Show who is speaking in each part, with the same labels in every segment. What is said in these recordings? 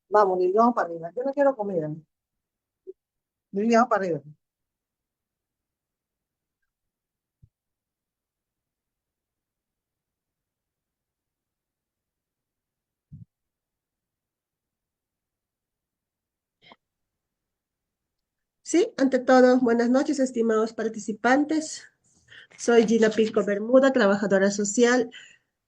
Speaker 1: Vamos, Lili, vamos para arriba. Yo no quiero comida. Lili, vamos para arriba. Sí, ante todo, buenas noches, estimados participantes. Soy Gina Pico Bermuda, trabajadora social,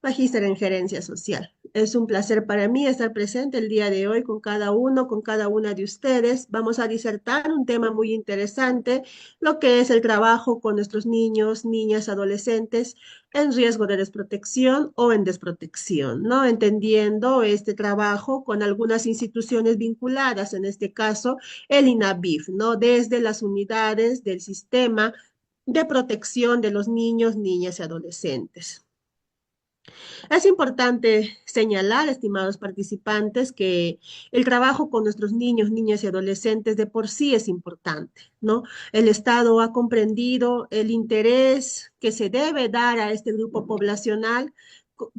Speaker 1: magíster en gerencia social. Es un placer para mí estar presente el día de hoy con cada uno, con cada una de ustedes. Vamos a disertar un tema muy interesante, lo que es el trabajo con nuestros niños, niñas, adolescentes en riesgo de desprotección o en desprotección, ¿no? Entendiendo este trabajo con algunas instituciones vinculadas, en este caso el INAVIF, ¿no? Desde las unidades del sistema de protección de los niños, niñas y adolescentes. Es importante señalar, estimados participantes, que el trabajo con nuestros niños, niñas y adolescentes de por sí es importante, ¿no? El Estado ha comprendido el interés que se debe dar a este grupo poblacional,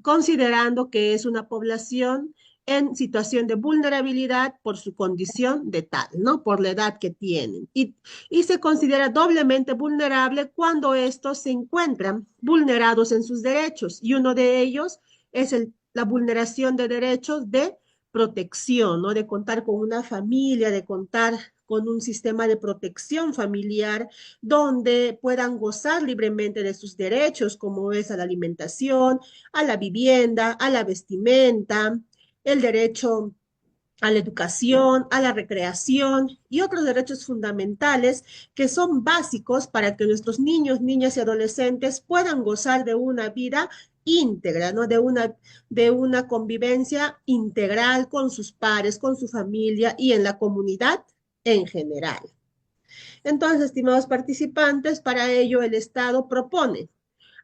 Speaker 1: considerando que es una población en situación de vulnerabilidad por su condición de tal, ¿no? Por la edad que tienen. Y se considera doblemente vulnerable cuando estos se encuentran vulnerados en sus derechos. Y uno de ellos es la vulneración de derechos de protección, ¿no? De contar con una familia, de contar con un sistema de protección familiar donde puedan gozar libremente de sus derechos, como es a la alimentación, a la vivienda, a la vestimenta, el derecho a la educación, a la recreación y otros derechos fundamentales que son básicos para que nuestros niños, niñas y adolescentes puedan gozar de una vida íntegra, ¿no? De una convivencia integral con sus pares, con su familia y en la comunidad en general. Entonces, estimados participantes, para ello el Estado propone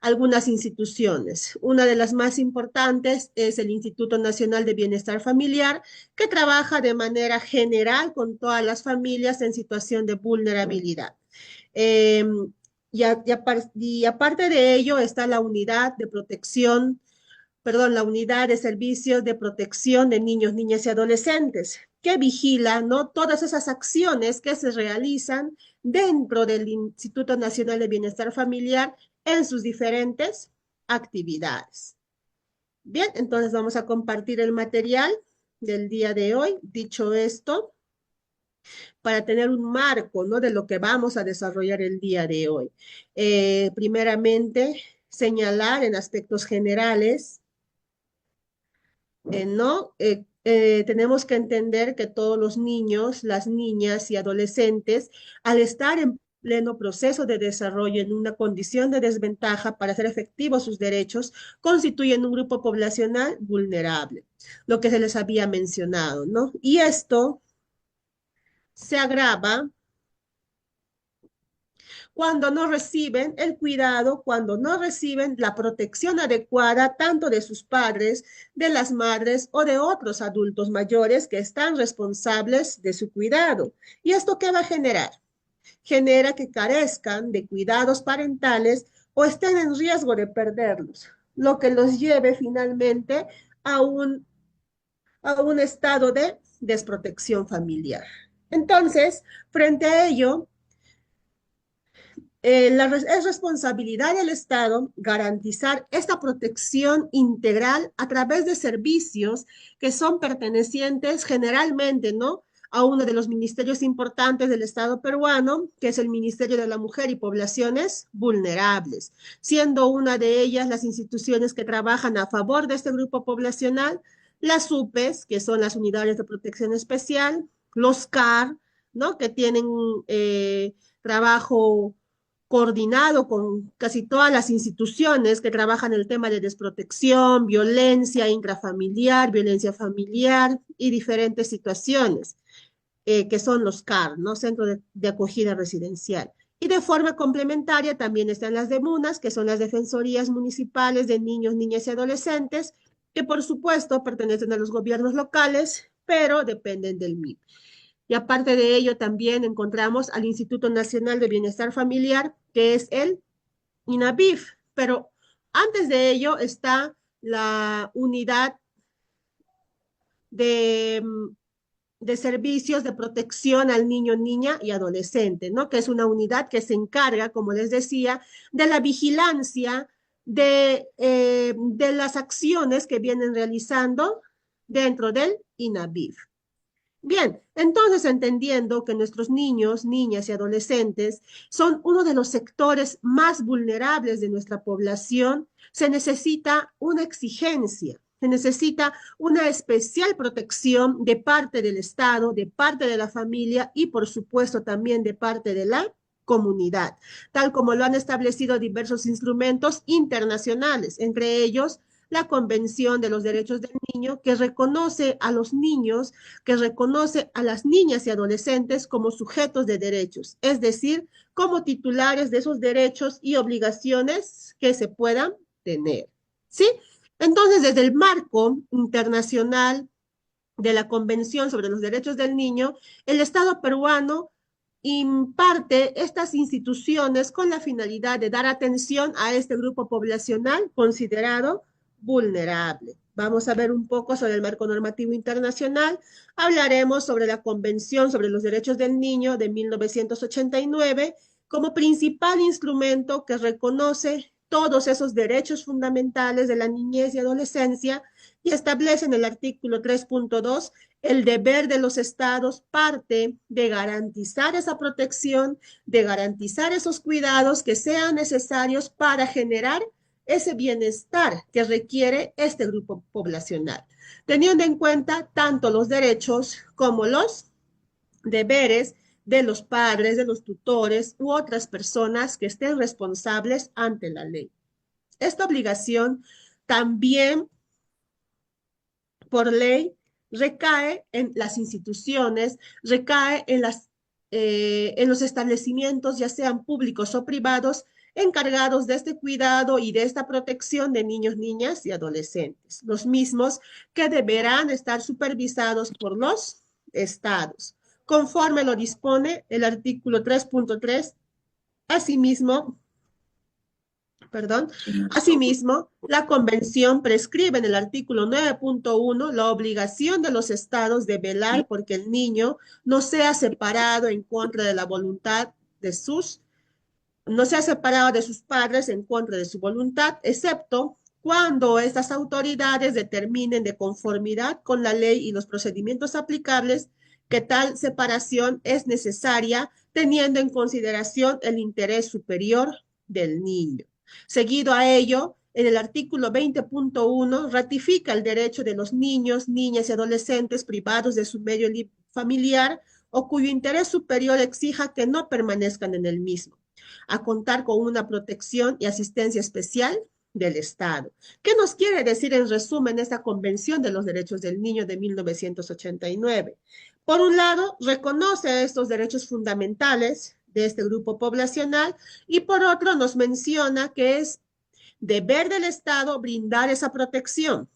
Speaker 1: algunas instituciones. Una de las más importantes es el Instituto Nacional de Bienestar Familiar, que trabaja de manera general con todas las familias en situación de vulnerabilidad. Eh, y aparte de ello está la unidad de protección, perdón, la unidad de servicios de protección de niños, niñas y adolescentes, que vigila, ¿no? Todas esas acciones que se realizan dentro del Instituto Nacional de Bienestar Familiar en sus diferentes actividades. Bien, entonces vamos a compartir el material del día de hoy. Dicho esto, para tener un marco, ¿no? De lo que vamos a desarrollar el día de hoy. Primeramente, señalar en aspectos generales, ¿no? Tenemos que entender que todos los niños, las niñas y adolescentes, al estar en pleno proceso de desarrollo en una condición de desventaja para hacer efectivos sus derechos, constituyen un grupo poblacional vulnerable, lo que se les había mencionado, ¿no? Y esto se agrava cuando no reciben el cuidado, cuando no reciben la protección adecuada tanto de sus padres, de las madres o de otros adultos mayores que están responsables de su cuidado. ¿Y esto qué va a generar? Genera que carezcan de cuidados parentales o estén en riesgo de perderlos, lo que los lleve finalmente a un estado de desprotección familiar. Entonces, frente a ello, es responsabilidad del Estado garantizar esta protección integral a través de servicios que son pertenecientes generalmente, ¿no? A uno de los ministerios importantes del Estado peruano, que es el Ministerio de la Mujer y Poblaciones Vulnerables, siendo una de ellas las instituciones que trabajan a favor de este grupo poblacional, las UPES, que son las Unidades de Protección Especial, los CAR, ¿no? Que tienen trabajo coordinado con casi todas las instituciones que trabajan el tema de desprotección, violencia intrafamiliar, violencia familiar y diferentes situaciones, que son los CAR, ¿no? Centro de Acogida Residencial. Y de forma complementaria también están las DEMUNAS, que son las Defensorías Municipales de Niños, Niñas y Adolescentes, que por supuesto pertenecen a los gobiernos locales, pero dependen del MIP. Y aparte de ello, también encontramos al Instituto Nacional de Bienestar Familiar, que es el INABIF, pero antes de ello está la unidad de, de servicios de protección al niño, niña y adolescente, ¿no? Que es una unidad que se encarga, como les decía, de la vigilancia de las acciones que vienen realizando dentro del INABIF. Bien, entonces entendiendo que nuestros niños, niñas y adolescentes son uno de los sectores más vulnerables de nuestra población, se necesita una exigencia, se necesita una especial protección de parte del Estado, de parte de la familia y por supuesto también de parte de la comunidad, tal como lo han establecido diversos instrumentos internacionales, entre ellos la Convención de los Derechos del Niño, que reconoce a los niños, que reconoce a las niñas y adolescentes como sujetos de derechos, es decir, como titulares de esos derechos y obligaciones que se puedan tener. ¿Sí? Entonces, desde el marco internacional de la Convención sobre los Derechos del Niño, el Estado peruano imparte estas instituciones con la finalidad de dar atención a este grupo poblacional considerado vulnerable. Vamos a ver un poco sobre el marco normativo internacional. Hablaremos sobre la Convención sobre los Derechos del Niño de 1989 como principal instrumento que reconoce todos esos derechos fundamentales de la niñez y adolescencia y establece en el artículo 3.2 el deber de los estados parte de garantizar esa protección, de garantizar esos cuidados que sean necesarios para generar ese bienestar que requiere este grupo poblacional, teniendo en cuenta tanto los derechos como los deberes de los padres, de los tutores u otras personas que estén responsables ante la ley. Esta obligación también por ley recae en las instituciones, recae en los establecimientos, ya sean públicos o privados, encargados de este cuidado y de esta protección de niños, niñas y adolescentes, los mismos que deberán estar supervisados por los estados, conforme lo dispone el artículo 3.3. Asimismo, perdón. Asimismo, la Convención prescribe en el artículo 9.1 la obligación de los estados de velar porque el niño no sea separado en contra de la voluntad de sus, no sea separado de sus padres en contra de su voluntad, excepto cuando estas autoridades determinen de conformidad con la ley y los procedimientos aplicables que tal separación es necesaria, teniendo en consideración el interés superior del niño. Seguido a ello, en el artículo 20.1 ratifica el derecho de los niños, niñas y adolescentes privados de su medio familiar o cuyo interés superior exija que no permanezcan en el mismo, a contar con una protección y asistencia especial del Estado. ¿Qué nos quiere decir en resumen esta Convención de los Derechos del Niño de 1989? Por un lado, reconoce estos derechos fundamentales de este grupo poblacional y por otro nos menciona que es deber del Estado brindar esa protección,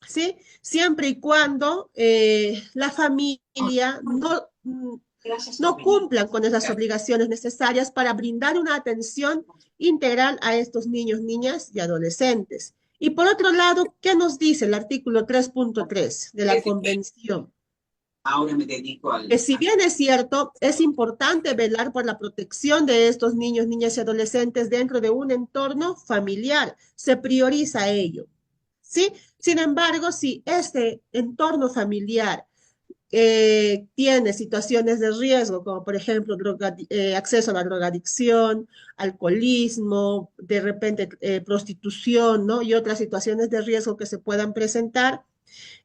Speaker 1: ¿sí? Siempre y cuando la familia no cumplan con esas obligaciones necesarias para brindar una atención integral a estos niños, niñas y adolescentes. Y por otro lado, ¿qué nos dice el artículo 3.3 de la Convención? Ahora me dedico al... Que si bien es cierto, es importante velar por la protección de estos niños, niñas y adolescentes dentro de un entorno familiar, se prioriza ello, ¿sí? Sin embargo, si este entorno familiar tiene situaciones de riesgo, como por ejemplo acceso a la drogadicción, alcoholismo, de repente prostitución, ¿no? Y otras situaciones de riesgo que se puedan presentar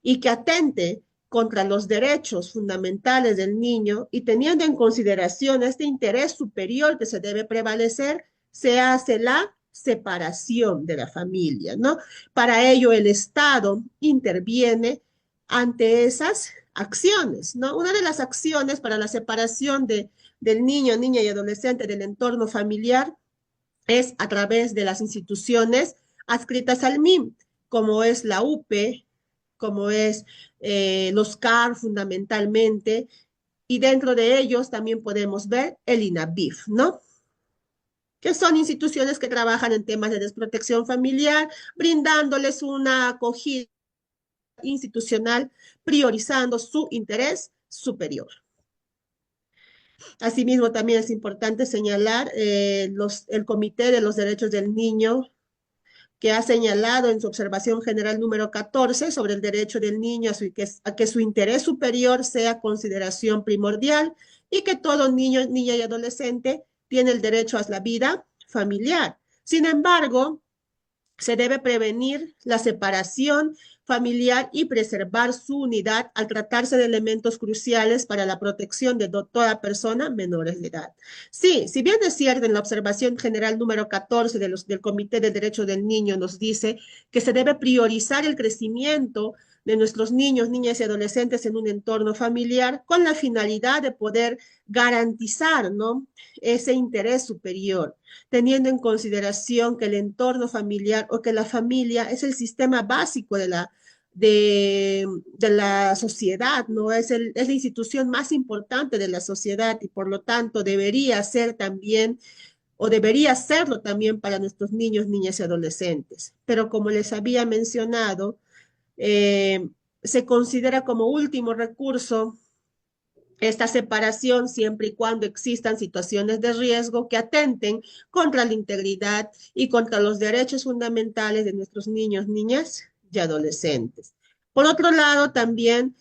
Speaker 1: y que atente contra los derechos fundamentales del niño y teniendo en consideración este interés superior que se debe prevalecer, se hace la separación de la familia, ¿no? Para ello el Estado interviene ante esas acciones, ¿no? Una de las acciones para la separación del niño, niña y adolescente del entorno familiar es a través de las instituciones adscritas al MIM, como es la UPE, como es los CAR fundamentalmente, y dentro de ellos también podemos ver el INAVIF, ¿no? Que son instituciones que trabajan en temas de desprotección familiar, brindándoles una acogida institucional, priorizando su interés superior. Asimismo, también es importante señalar el Comité de los Derechos del Niño, que ha señalado en su observación general número 14 sobre el derecho del niño a que su interés superior sea consideración primordial y que todo niño, niña y adolescente tiene el derecho a la vida familiar. Sin embargo, se debe prevenir la separación familiar y preservar su unidad al tratarse de elementos cruciales para la protección de toda persona menores de edad. Sí, si bien es cierto, en la observación general número 14 del Comité de Derechos del Niño nos dice que se debe priorizar el crecimiento de nuestros niños, niñas y adolescentes en un entorno familiar con la finalidad de poder garantizar, ¿no?, ese interés superior, teniendo en consideración que el entorno familiar o que la familia es el sistema básico de la sociedad, ¿no? Es la institución más importante de la sociedad y por lo tanto debería ser también o debería serlo también para nuestros niños, niñas y adolescentes. Pero como les había mencionado, eh, se considera como último recurso esta separación siempre y cuando existan situaciones de riesgo que atenten contra la integridad y contra los derechos fundamentales de nuestros niños, niñas y adolescentes. Por otro lado, también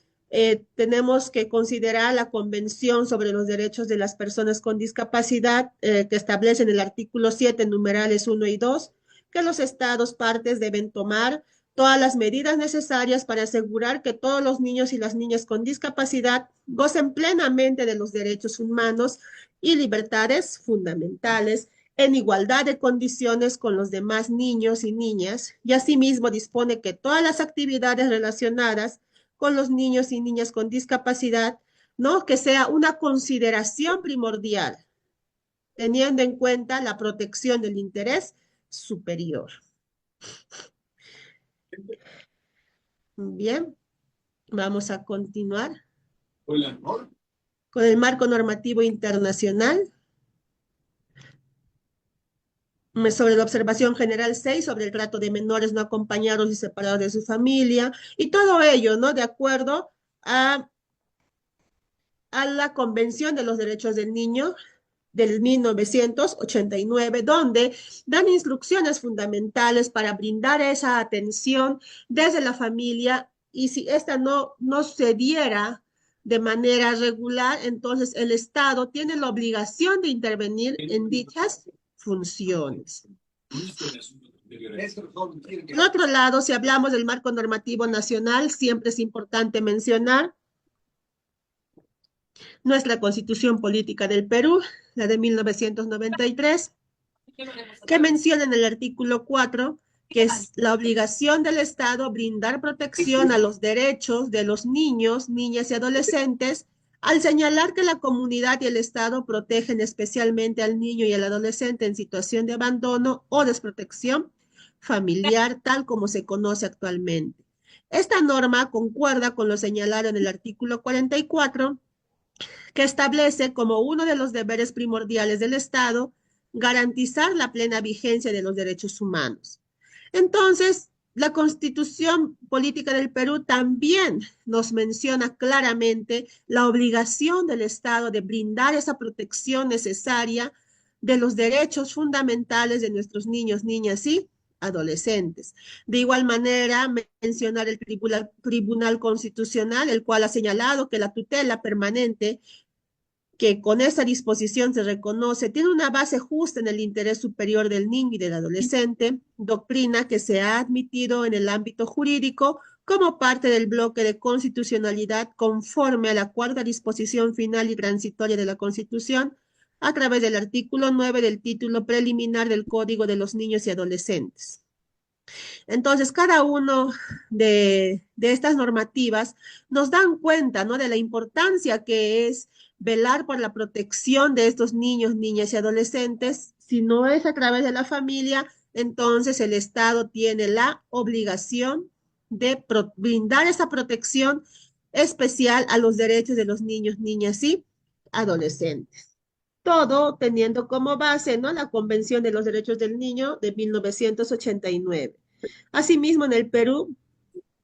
Speaker 1: tenemos que considerar la Convención sobre los Derechos de las Personas con Discapacidad, que establece en el artículo 7, numerales 1 y 2, que los estados partes deben tomar todas las medidas necesarias para asegurar que todos los niños y las niñas con discapacidad gocen plenamente de los derechos humanos y libertades fundamentales en igualdad de condiciones con los demás niños y niñas, y asimismo dispone que todas las actividades relacionadas con los niños y niñas con discapacidad, ¿no?, que sea una consideración primordial, teniendo en cuenta la protección del interés superior. Bien, vamos a continuar con el marco normativo internacional sobre la observación general 6 sobre el trato de menores no acompañados y separados de su familia, y todo ello, ¿no?, de acuerdo a la Convención de los Derechos del Niño del 1989, donde dan instrucciones fundamentales para brindar esa atención desde la familia, y si esta no se diera de manera regular, entonces el Estado tiene la obligación de intervenir en dichas funciones. Por otro lado, si hablamos del marco normativo nacional, siempre es importante mencionar nuestra Constitución Política del Perú, la de 1993, que menciona en el artículo 4 que es la obligación del Estado brindar protección a los derechos de los niños, niñas y adolescentes, al señalar que la comunidad y el Estado protegen especialmente al niño y al adolescente en situación de abandono o desprotección familiar, tal como se conoce actualmente. Esta norma concuerda con lo señalado en el artículo 44, que establece como uno de los deberes primordiales del Estado garantizar la plena vigencia de los derechos humanos. Entonces, la Constitución Política del Perú también nos menciona claramente la obligación del Estado de brindar esa protección necesaria de los derechos fundamentales de nuestros niños, niñas y adolescentes. De igual manera, mencionar el Tribunal Constitucional, el cual ha señalado que la tutela permanente que con esta disposición se reconoce, tiene una base justa en el interés superior del niño y del adolescente, doctrina que se ha admitido en el ámbito jurídico como parte del bloque de constitucionalidad conforme a la cuarta disposición final y transitoria de la Constitución, a través del artículo 9 del título preliminar del Código de los Niños y Adolescentes. Entonces, cada uno de estas normativas nos dan cuenta, ¿no?, de la importancia que es velar por la protección de estos niños, niñas y adolescentes. Si no es a través de la familia, entonces el Estado tiene la obligación de brindar esa protección especial a los derechos de los niños, niñas y adolescentes. Todo teniendo como base, ¿no?, la Convención de los Derechos del Niño de 1989. Asimismo, en el Perú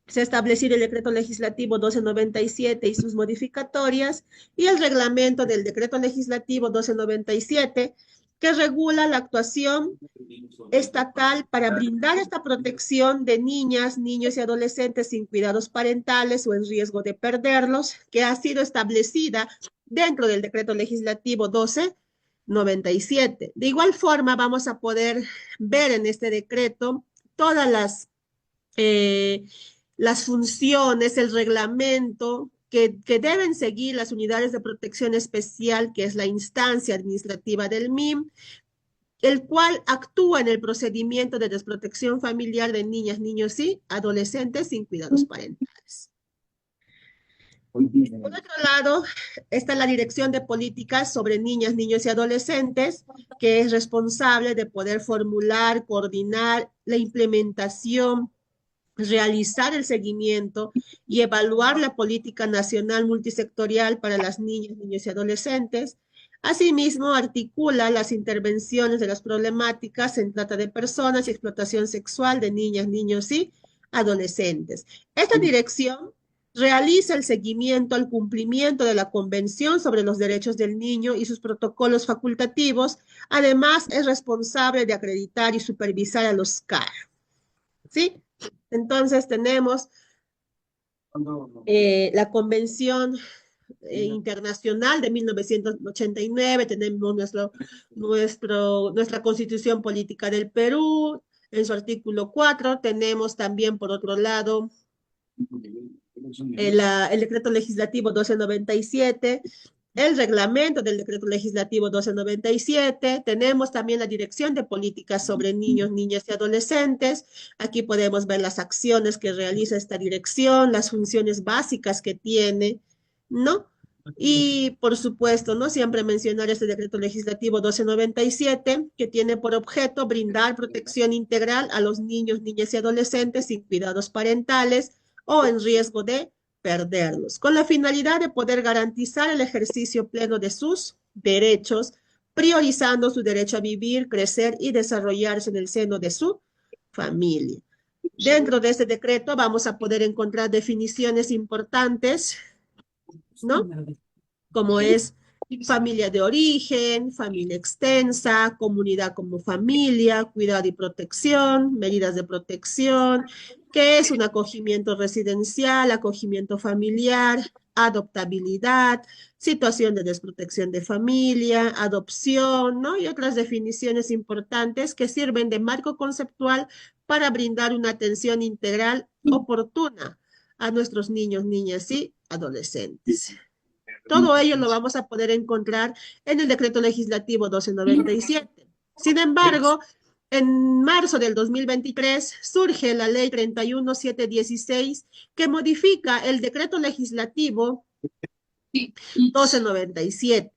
Speaker 1: se ha establecido el decreto legislativo 1297 y sus modificatorias y el reglamento del decreto legislativo 1297 que regula la actuación estatal para brindar esta protección de niñas, niños y adolescentes sin cuidados parentales o en riesgo de perderlos, que ha sido establecida dentro del decreto legislativo 1297. De igual forma, vamos a poder ver en este decreto todas eh, las funciones, el reglamento que deben seguir las unidades de protección especial, que es la instancia administrativa del MIM, el cual actúa en el procedimiento de desprotección familiar de niñas, niños y adolescentes sin cuidados parentales. Por otro lado, está la Dirección de Políticas sobre Niñas, Niños y Adolescentes, que es responsable de poder formular, coordinar la implementación, realizar el seguimiento y evaluar la política nacional multisectorial para las niñas, niños y adolescentes. Asimismo, articula las intervenciones de las problemáticas en trata de personas y explotación sexual de niñas, niños y adolescentes. Esta dirección realiza el seguimiento al cumplimiento de la Convención sobre los Derechos del Niño y sus protocolos facultativos. Además, es responsable de acreditar y supervisar a los CAR. ¿Sí? Entonces tenemos la Convención Internacional de 1989, tenemos nuestra Constitución Política del Perú, en su artículo 4, tenemos también, por otro lado, el decreto legislativo 1297, el reglamento del decreto legislativo 1297, tenemos también la Dirección de Políticas sobre Niños, Niñas y Adolescentes. Aquí podemos ver las acciones que realiza esta dirección, las funciones básicas que tiene, ¿no? Y por supuesto, ¿no?, siempre mencionar este decreto legislativo 1297, que tiene por objeto brindar protección integral a los niños, niñas y adolescentes sin cuidados parentales o en riesgo de perderlos, con la finalidad de poder garantizar el ejercicio pleno de sus derechos, priorizando su derecho a vivir, crecer y desarrollarse en el seno de su familia. Dentro de este decreto vamos a poder encontrar definiciones importantes, ¿no?, como es familia de origen, familia extensa, comunidad como familia, cuidado y protección, medidas de protección, qué es un acogimiento residencial, acogimiento familiar, adoptabilidad, situación de desprotección de familia, adopción, ¿no? Y otras definiciones importantes que sirven de marco conceptual para brindar una atención integral oportuna a nuestros niños, niñas y adolescentes. Todo ello lo vamos a poder encontrar en el decreto legislativo 1297. Sin embargo, en marzo del 2023 surge la ley 31716 que modifica el decreto legislativo 1297,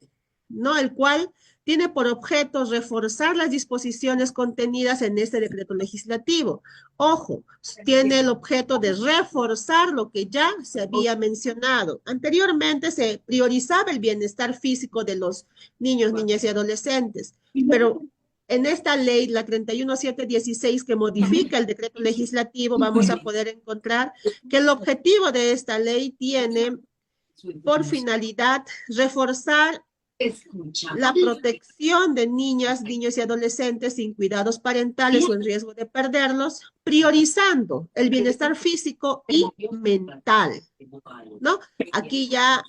Speaker 1: ¿no?, el cual tiene por objeto reforzar las disposiciones contenidas en este decreto legislativo. Ojo, tiene el objeto de reforzar lo que ya se había mencionado. Anteriormente se priorizaba el bienestar físico de los niños, niñas y adolescentes, pero en esta ley, la 31716, que modifica el decreto legislativo, vamos a poder encontrar que el objetivo de esta ley tiene por finalidad reforzar la protección de niñas, niños y adolescentes sin cuidados parentales o en riesgo de perderlos, priorizando el bienestar físico y mental, ¿no? Aquí ya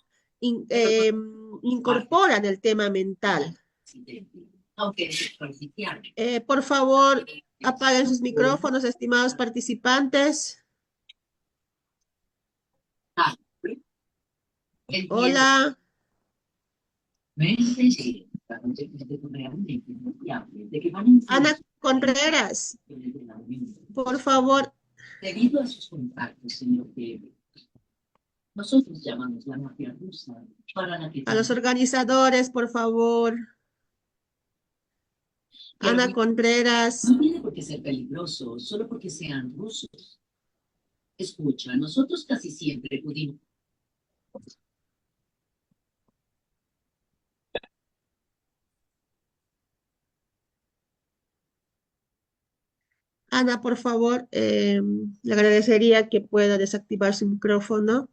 Speaker 1: incorporan el tema mental. Por favor, apaguen sus micrófonos, estimados participantes. Hola. Ana Contreras, por favor. Debido a sus contactos, señor David, nosotros llamamos la mafia rusa para la que... A los organizadores, por favor.
Speaker 2: Pero
Speaker 1: Ana Contreras.
Speaker 2: no tiene por qué ser peligroso, solo porque sean rusos. Escucha, nosotros casi siempre pudimos.
Speaker 1: Ana, por favor, le agradecería que pueda desactivar su micrófono.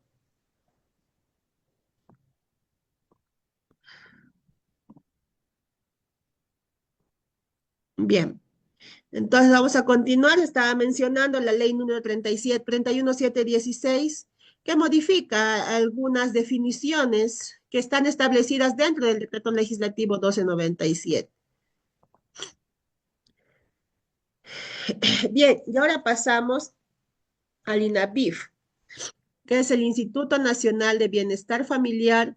Speaker 1: Bien, entonces vamos a continuar. Estaba mencionando la ley número 37, 31716, que modifica algunas definiciones que están establecidas dentro del decreto legislativo 1297. Bien, y ahora pasamos al INABIF, que es el Instituto Nacional de Bienestar Familiar,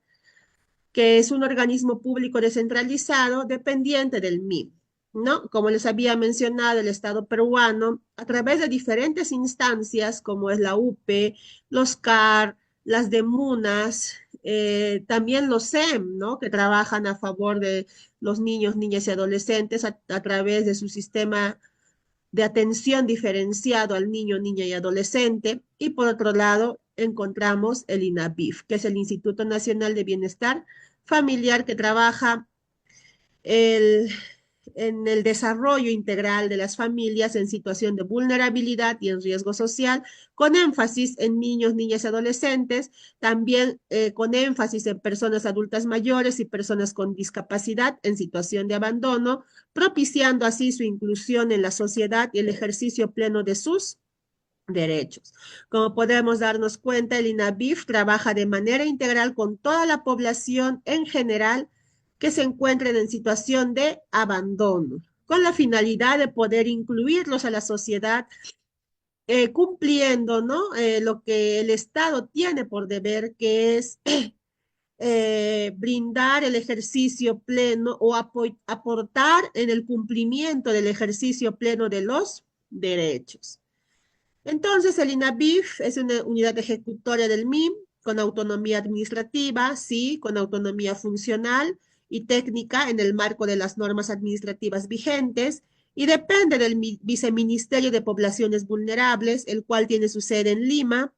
Speaker 1: que es un organismo público descentralizado dependiente del MIM, ¿no? Como les había mencionado, el Estado peruano, a través de diferentes instancias, como es la UPE, los CAR, las DEMUNAS, también los SEM, ¿no? Que trabajan a favor de los niños, niñas y adolescentes a través de su sistema de atención diferenciado al niño, niña y adolescente. Y por otro lado, encontramos el INABIF, que es el Instituto Nacional de Bienestar Familiar, que trabaja el, en el desarrollo integral de las familias en situación de vulnerabilidad y en riesgo social, con énfasis en niños, niñas y adolescentes, también con énfasis en personas adultas mayores y personas con discapacidad en situación de abandono, propiciando así su inclusión en la sociedad y el ejercicio pleno de sus derechos. Como podemos darnos cuenta, el INABIF trabaja de manera integral con toda la población en general que se encuentren en situación de abandono, con la finalidad de poder incluirlos a la sociedad, cumpliendo, ¿no? Lo que el Estado tiene por deber, que es brindar el ejercicio pleno o aportar en el cumplimiento del ejercicio pleno de los derechos. Entonces, el INABIF es una unidad ejecutoria del MIM con autonomía administrativa, sí, con autonomía funcional y técnica en el marco de las normas administrativas vigentes y depende del Viceministerio de Poblaciones Vulnerables, el cual tiene su sede en Lima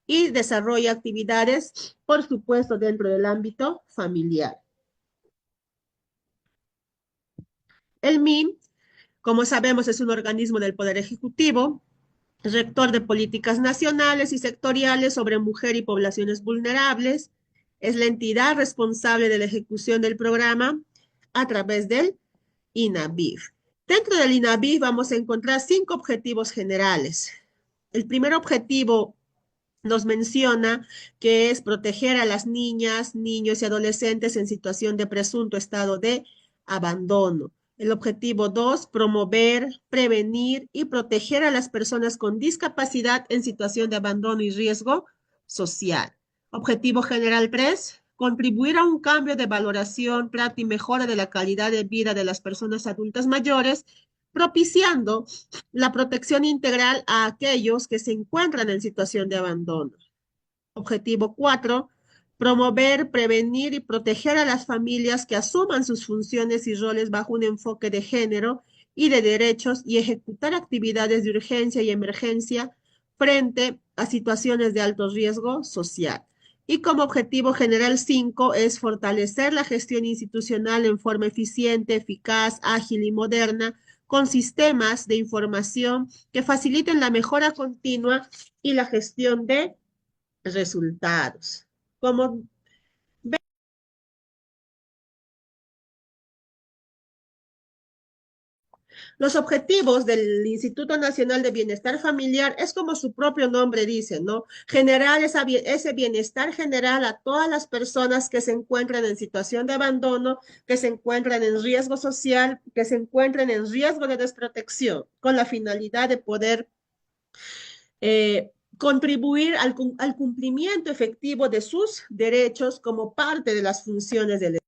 Speaker 1: y desarrolla actividades, por supuesto, dentro del ámbito familiar. El MIM, como sabemos, es un organismo del Poder Ejecutivo, rector de políticas nacionales y sectoriales sobre mujer y poblaciones vulnerables. Es la entidad responsable de la ejecución del programa a través del INABIF. Dentro del INABIF vamos a encontrar 5 objetivos generales. El primer objetivo nos menciona que es proteger a las niñas, niños y adolescentes en situación de presunto estado de abandono. El objetivo 2, promover, prevenir y proteger a las personas con discapacidad en situación de abandono y riesgo social. Objetivo general 3, contribuir a un cambio de valoración, trato y mejora de la calidad de vida de las personas adultas mayores, propiciando la protección integral a aquellos que se encuentran en situación de abandono. Objetivo 4, promover, prevenir y proteger a las familias que asuman sus funciones y roles bajo un enfoque de género y de derechos y ejecutar actividades de urgencia y emergencia frente a situaciones de alto riesgo social. Y como objetivo general 5 es fortalecer la gestión institucional en forma eficiente, eficaz, ágil y moderna, con sistemas de información que faciliten la mejora continua y la gestión de resultados. Como los objetivos del Instituto Nacional de Bienestar Familiar es como su propio nombre dice, ¿no? Generar ese bienestar general a todas las personas que se encuentran en situación de abandono, que se encuentran en riesgo social, que se encuentran en riesgo de desprotección, con la finalidad de poder contribuir al cumplimiento efectivo de sus derechos como parte de las funciones del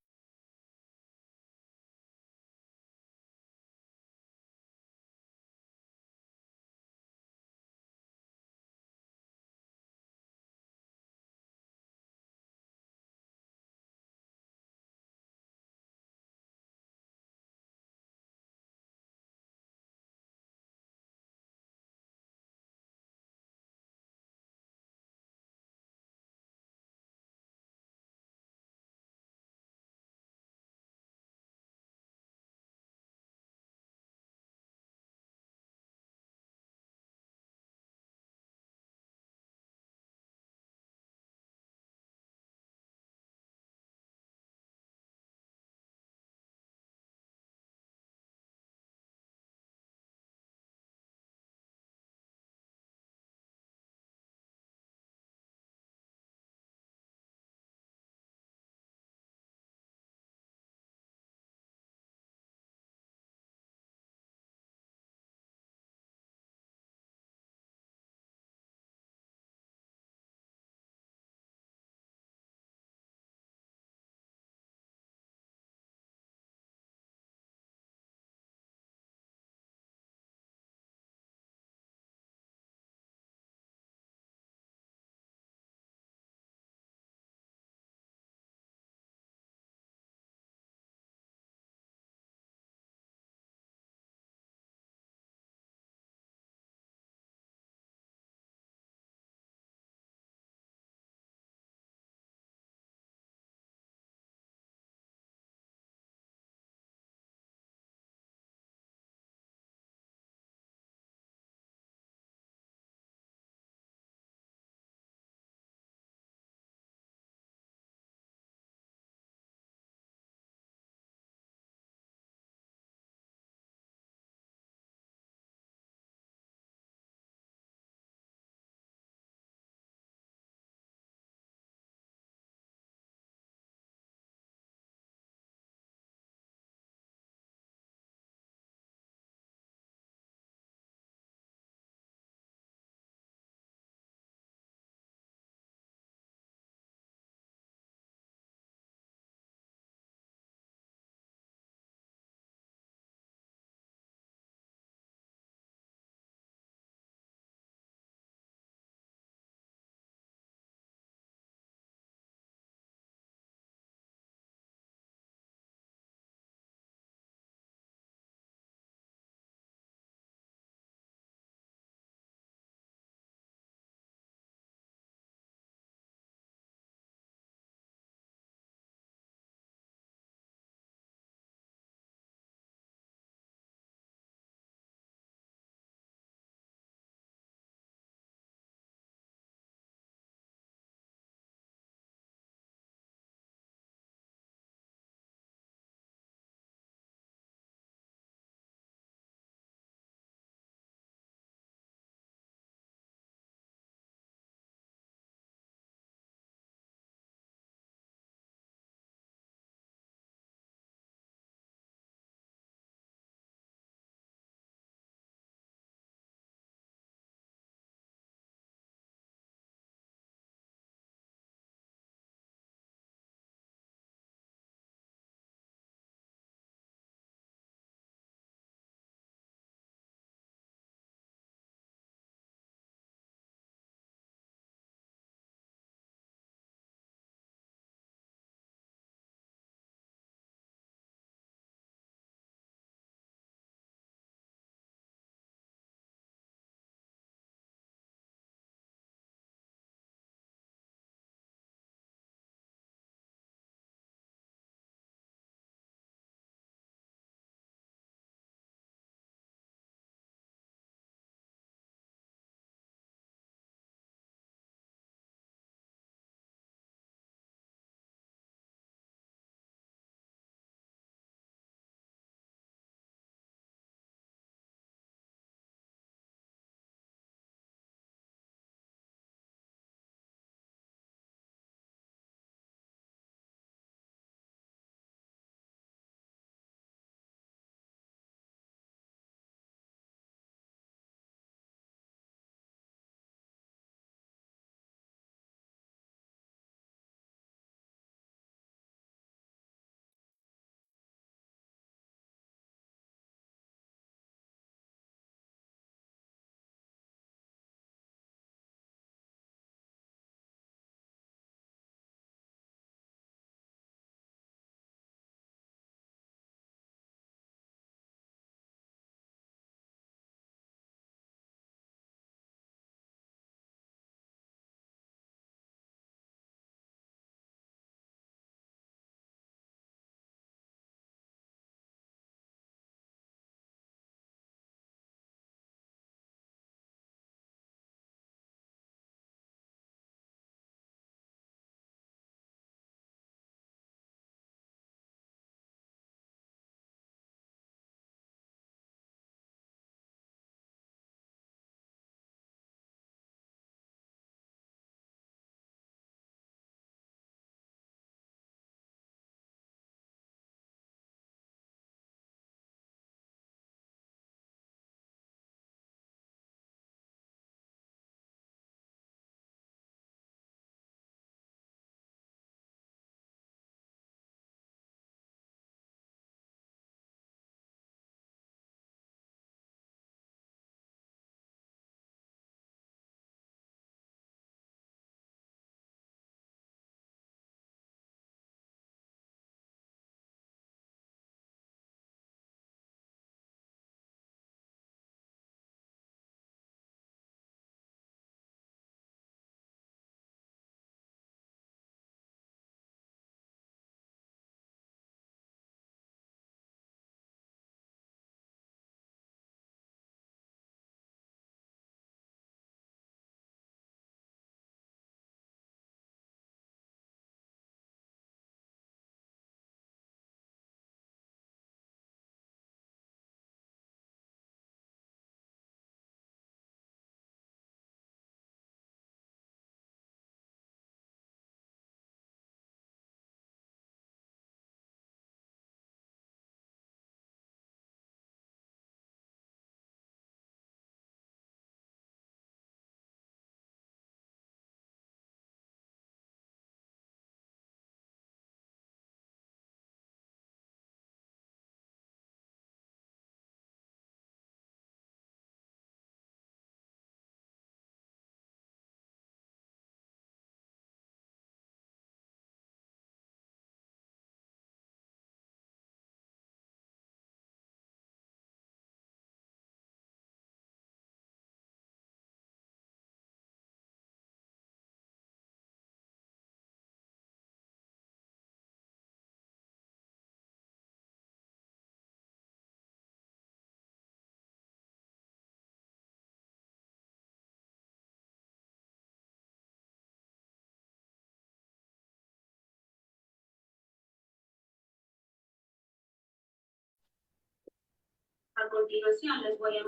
Speaker 3: A continuación les voy a...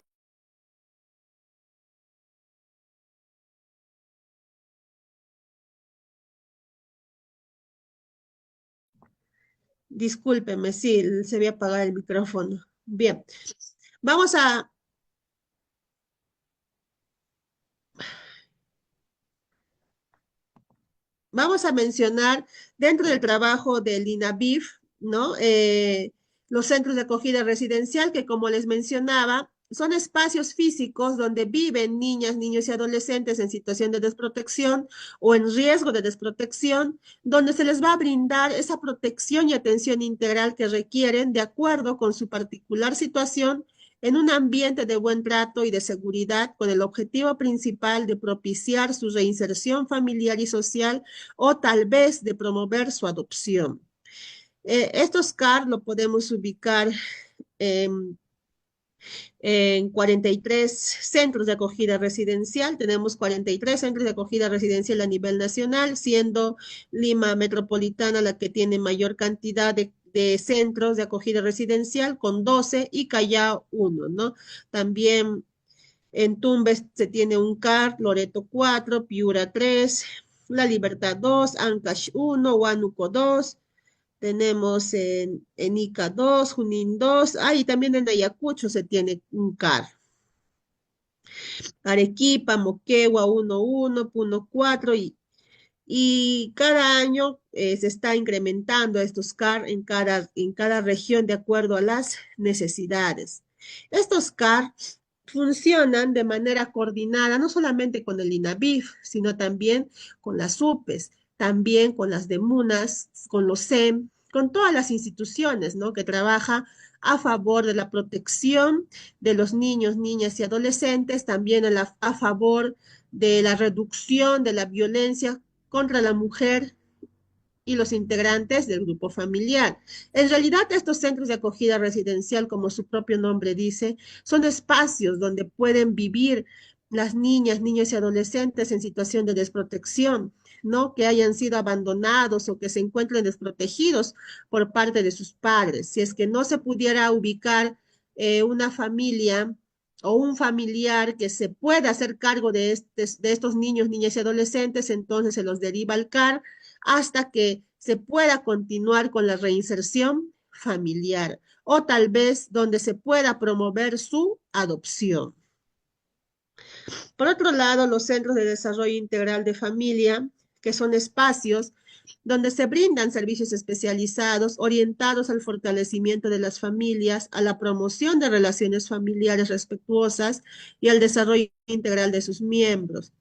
Speaker 1: Discúlpeme, sí, se había apagado el micrófono. Bien, vamos a, vamos a mencionar dentro del trabajo del INAVIF, ¿no? Los centros de acogida residencial, que como les mencionaba, son espacios físicos donde viven niñas, niños y adolescentes en situación de desprotección o en riesgo de desprotección, donde se les va a brindar esa protección y atención integral que requieren de acuerdo con su particular situación en un ambiente de buen trato y de seguridad, con el objetivo principal de propiciar su reinserción familiar y social o tal vez de promover su adopción. Estos CAR lo podemos ubicar en, en 43 centros de acogida residencial. Tenemos 43 centros de acogida residencial a nivel nacional, siendo Lima Metropolitana la que tiene mayor cantidad de centros de acogida residencial con 12 y Callao 1, ¿no? También en Tumbes se tiene un CAR, Loreto 4, Piura 3, La Libertad 2, Ancash 1, Huánuco 2, tenemos en Ica 2, Junín 2, y también en Ayacucho se tiene un CAR. Arequipa, Moquegua 1, Puno 4 y cada año se está incrementando estos CAR en cada región de acuerdo a las necesidades. Estos CAR funcionan de manera coordinada, no solamente con el INAVIF, sino también con las UPES, también con las DEMUNAS, con los SEM, con todas las instituciones, ¿no? Que trabaja a favor de la protección de los niños, niñas y adolescentes, también a favor de la reducción de la violencia contra la mujer y los integrantes del grupo familiar. En realidad, estos centros de acogida residencial, como su propio nombre dice, son espacios donde pueden vivir las niñas, niños y adolescentes en situación de desprotección, ¿no? Que hayan sido abandonados o que se encuentren desprotegidos por parte de sus padres. Si es que no se pudiera ubicar una familia o un familiar que se pueda hacer cargo de estos niños, niñas y adolescentes, entonces se los deriva al CAR hasta que se pueda continuar con la reinserción familiar o tal vez donde se pueda promover su adopción. Por otro lado, los centros de desarrollo integral de familia, que son espacios donde se brindan servicios especializados orientados al fortalecimiento de las familias, a la promoción de relaciones familiares respetuosas y al desarrollo integral de sus miembros.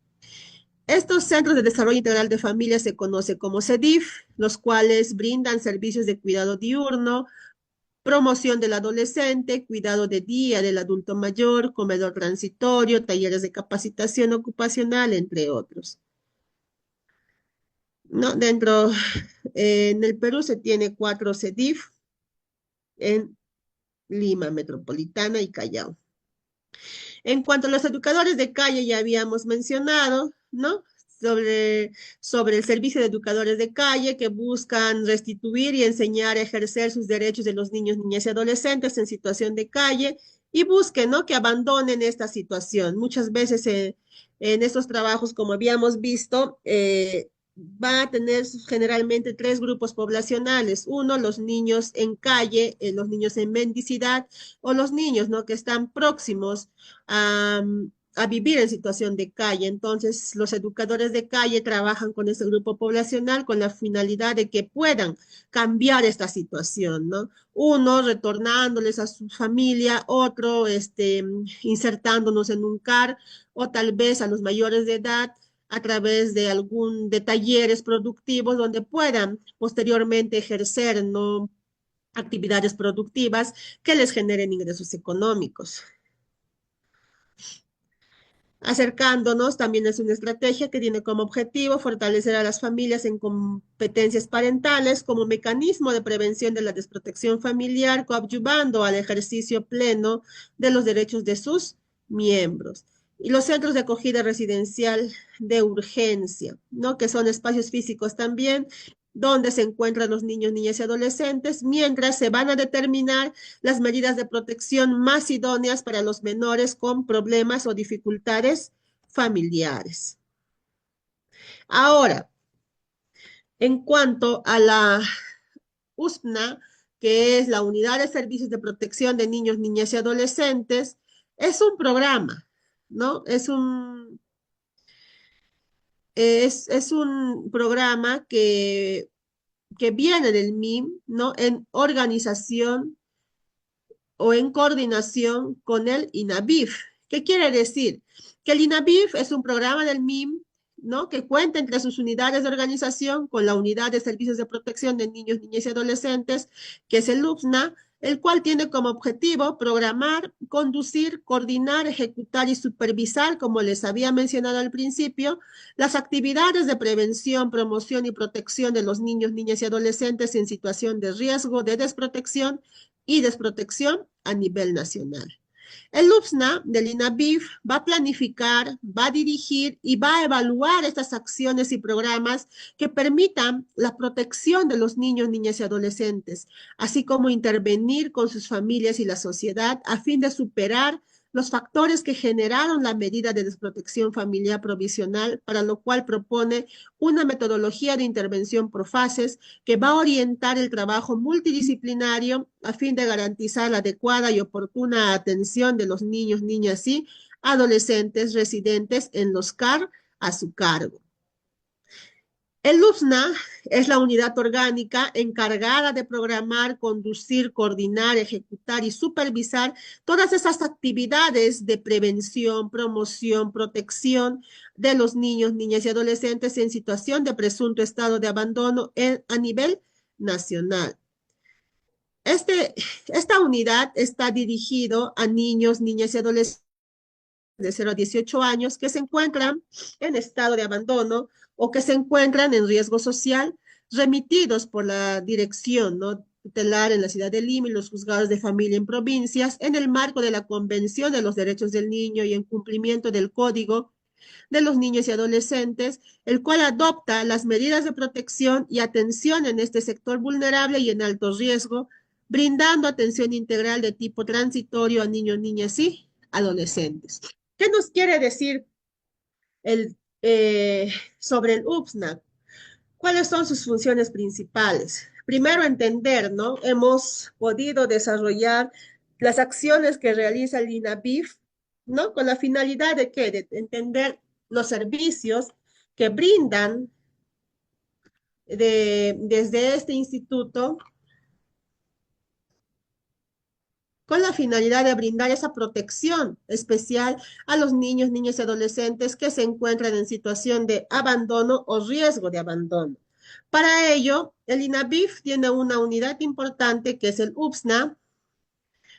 Speaker 1: Estos centros de desarrollo integral de familia se conocen como CEDIF, los cuales brindan servicios de cuidado diurno, promoción del adolescente, cuidado de día del adulto mayor, comedor transitorio, talleres de capacitación ocupacional, entre otros. ¿No? En el Perú se tiene 4 CEDIF en Lima Metropolitana y Callao. En cuanto a los educadores de calle, ya habíamos mencionado, ¿no? Sobre el servicio de educadores de calle que buscan restituir y enseñar a ejercer sus derechos de los niños, niñas y adolescentes en situación de calle y busquen, ¿no? Que abandonen esta situación. Muchas veces en estos trabajos, como habíamos visto, va a tener generalmente 3 grupos poblacionales. Uno, los niños en calle, los niños en mendicidad o los niños, ¿no? Que están próximos a vivir en situación de calle. Entonces, los educadores de calle trabajan con ese grupo poblacional con la finalidad de que puedan cambiar esta situación, ¿no? Uno retornándoles a su familia, otro insertándonos en un CAR o tal vez a los mayores de edad a través de talleres productivos donde puedan posteriormente ejercer, ¿no? Actividades productivas que les generen ingresos económicos. Acercándonos también es una estrategia que tiene como objetivo fortalecer a las familias en competencias parentales como mecanismo de prevención de la desprotección familiar, coadyuvando al ejercicio pleno de los derechos de sus miembros. Y los centros de acogida residencial de urgencia, ¿no? Que son espacios físicos también dónde se encuentran los niños, niñas y adolescentes, mientras se van a determinar las medidas de protección más idóneas para los menores con problemas o dificultades familiares. Ahora, en cuanto a la USPNA, que es la Unidad de Servicios de Protección de Niños, Niñas y Adolescentes, es un programa, ¿no? Es un programa que viene del MIM, ¿no? En organización o en coordinación con el INAVIF. ¿Qué quiere decir? Que el INAVIF es un programa del MIM, ¿no? Que cuenta entre sus unidades de organización con la Unidad de Servicios de Protección de Niños, Niñas y Adolescentes, que es el UPSNA, el cual tiene como objetivo programar, conducir, coordinar, ejecutar y supervisar, como les había mencionado al principio, las actividades de prevención, promoción y protección de los niños, niñas y adolescentes en situación de riesgo de desprotección y desprotección a nivel nacional. El UPSNA del INAVIF va a planificar, va a dirigir y va a evaluar estas acciones y programas que permitan la protección de los niños, niñas y adolescentes, así como intervenir con sus familias y la sociedad a fin de superar los factores que generaron la medida de desprotección familiar provisional, para lo cual propone una metodología de intervención por fases que va a orientar el trabajo multidisciplinario a fin de garantizar la adecuada y oportuna atención de los niños, niñas y adolescentes residentes en los CAR a su cargo. El UPSNA es la unidad orgánica encargada de programar, conducir, coordinar, ejecutar y supervisar todas esas actividades de prevención, promoción, protección de los niños, niñas y adolescentes en situación de presunto estado de abandono a nivel nacional. Esta unidad está dirigido a niños, niñas y adolescentes de 0 a 18 años que se encuentran en estado de abandono o que se encuentran en riesgo social, remitidos por la dirección, ¿no?, tutelar en la ciudad de Lima y los juzgados de familia en provincias, en el marco de la Convención de los Derechos del Niño y en cumplimiento del Código de los Niños y Adolescentes, el cual adopta las medidas de protección y atención en este sector vulnerable y en alto riesgo, brindando atención integral de tipo transitorio a niños, niñas y adolescentes. ¿Qué nos quiere decir el, sobre el UPSNA? ¿Cuáles son sus funciones principales? Primero, entender, ¿no? Hemos podido desarrollar las acciones que realiza el INAVIF, ¿no? Con la finalidad de ¿qué? De entender los servicios que brindan desde este instituto con la finalidad de brindar esa protección especial a los niños, niñas y adolescentes que se encuentran en situación de abandono o riesgo de abandono. Para ello, el INAVIF tiene una unidad importante que es el UPSNA,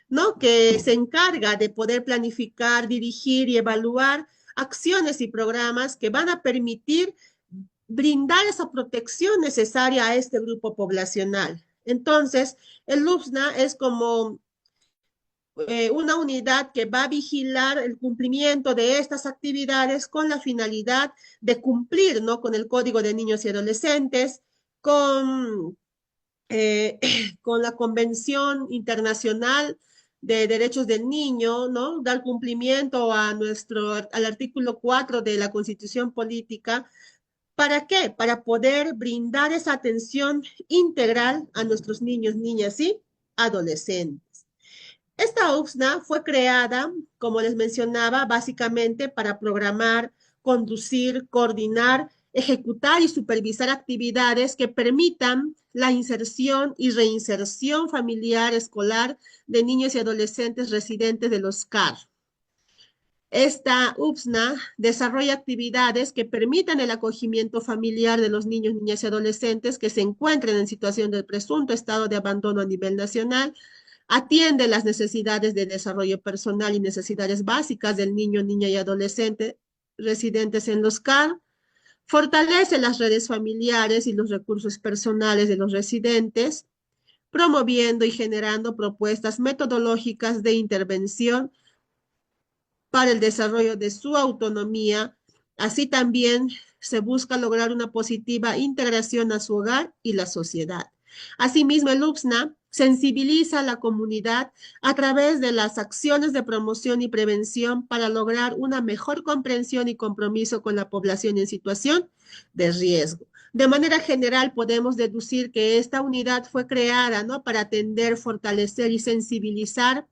Speaker 1: ¿no?, que se encarga de poder planificar, dirigir y evaluar acciones y programas que van a permitir brindar esa protección necesaria a este grupo poblacional. Entonces, el UPSNA es como una unidad que va a vigilar el cumplimiento de estas actividades con la finalidad de cumplir, ¿no?, con el Código de Niños y Adolescentes, con, eh, con la Convención Internacional de Derechos del Niño, ¿no?, dar cumplimiento al artículo 4 de la Constitución Política. ¿Para qué? Para poder brindar esa atención integral a nuestros niños, niñas y adolescentes. Esta UPSNA fue creada, como les mencionaba, básicamente para programar, conducir, coordinar, ejecutar y supervisar actividades que permitan la inserción y reinserción familiar escolar de niños y adolescentes residentes de los CAR. Esta UPSNA desarrolla actividades que permitan el acogimiento familiar de los niños, niñas y adolescentes que se encuentren en situación de presunto estado de abandono a nivel nacional, atiende las necesidades de desarrollo personal y necesidades básicas del niño, niña y adolescente residentes en los CAR, fortalece las redes familiares y los recursos personales de los residentes, promoviendo y generando propuestas metodológicas de intervención para el desarrollo de su autonomía, así también se busca lograr una positiva integración a su hogar y la sociedad. Asimismo, el UPSNA sensibiliza a la comunidad a través de las acciones de promoción y prevención para lograr una mejor comprensión y compromiso con la población en situación de riesgo. De manera general, podemos deducir que esta unidad fue creada, ¿no?, para atender, fortalecer y sensibilizar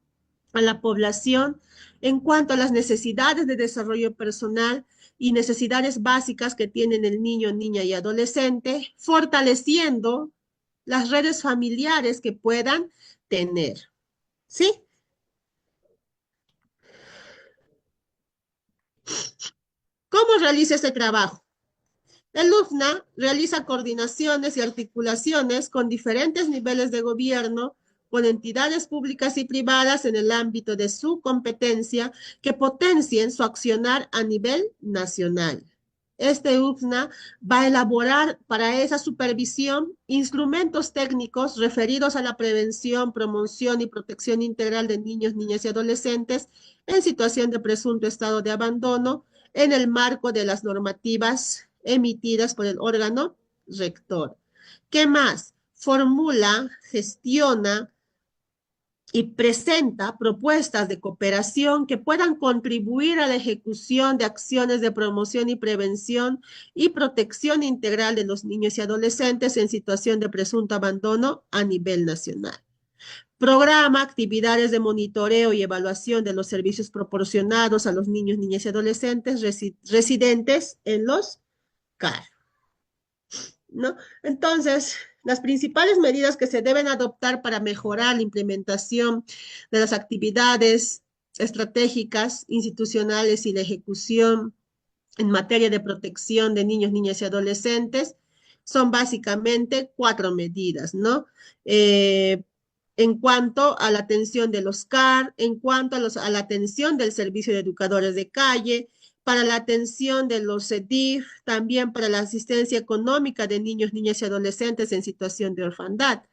Speaker 1: a la población en cuanto a las necesidades de desarrollo personal y necesidades básicas que tienen el niño, niña y adolescente, fortaleciendo las redes familiares que puedan tener. ¿Sí? ¿Cómo realiza este trabajo? El UFNA realiza coordinaciones y articulaciones con diferentes niveles de gobierno, con entidades públicas y privadas en el ámbito de su competencia que potencien su accionar a nivel nacional. Este UFNA va a elaborar para esa supervisión instrumentos técnicos referidos a la prevención, promoción y protección integral de niños, niñas y adolescentes en situación de presunto estado de abandono en el marco de las normativas emitidas por el órgano rector. ¿Qué más? Formula, gestiona y presenta propuestas de cooperación que puedan contribuir a la ejecución de acciones de promoción y prevención y protección integral de los niños y adolescentes en situación de presunto abandono a nivel nacional. Programa actividades de monitoreo y evaluación de los servicios proporcionados a los niños, niñas y adolescentes residentes en los CAR, ¿no? Entonces, las principales medidas que se deben adoptar para mejorar la implementación de las actividades estratégicas, institucionales y la ejecución en materia de protección de niños, niñas y adolescentes son básicamente cuatro medidas, ¿no? Eh, en cuanto a la atención de los CAR, en cuanto a la atención del servicio de educadores de calle, para la atención de los CEDIF, también para la asistencia económica de niños, niñas y adolescentes en situación de orfandad.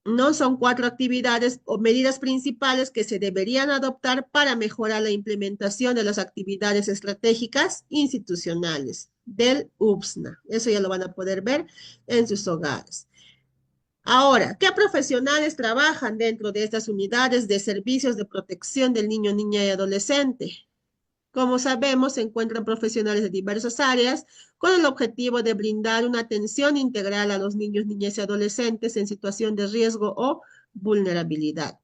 Speaker 1: No son cuatro actividades o medidas principales que se deberían adoptar para mejorar la implementación de las actividades estratégicas institucionales del UPSNA. Eso ya lo van a poder ver en sus hogares. Ahora, ¿qué profesionales trabajan dentro de estas unidades de servicios de protección del niño, niña y adolescente? Como sabemos, se encuentran profesionales de diversas áreas con el objetivo de brindar una atención integral a los niños, niñas y adolescentes en situación de riesgo o vulnerabilidad.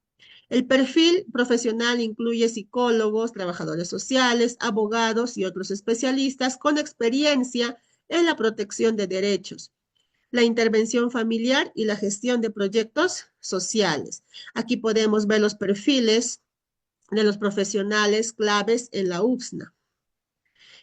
Speaker 1: El perfil profesional incluye psicólogos, trabajadores sociales, abogados y otros especialistas con experiencia en la protección de derechos, la intervención familiar y la gestión de proyectos sociales. Aquí podemos ver los perfiles de los profesionales claves en la UPSNA.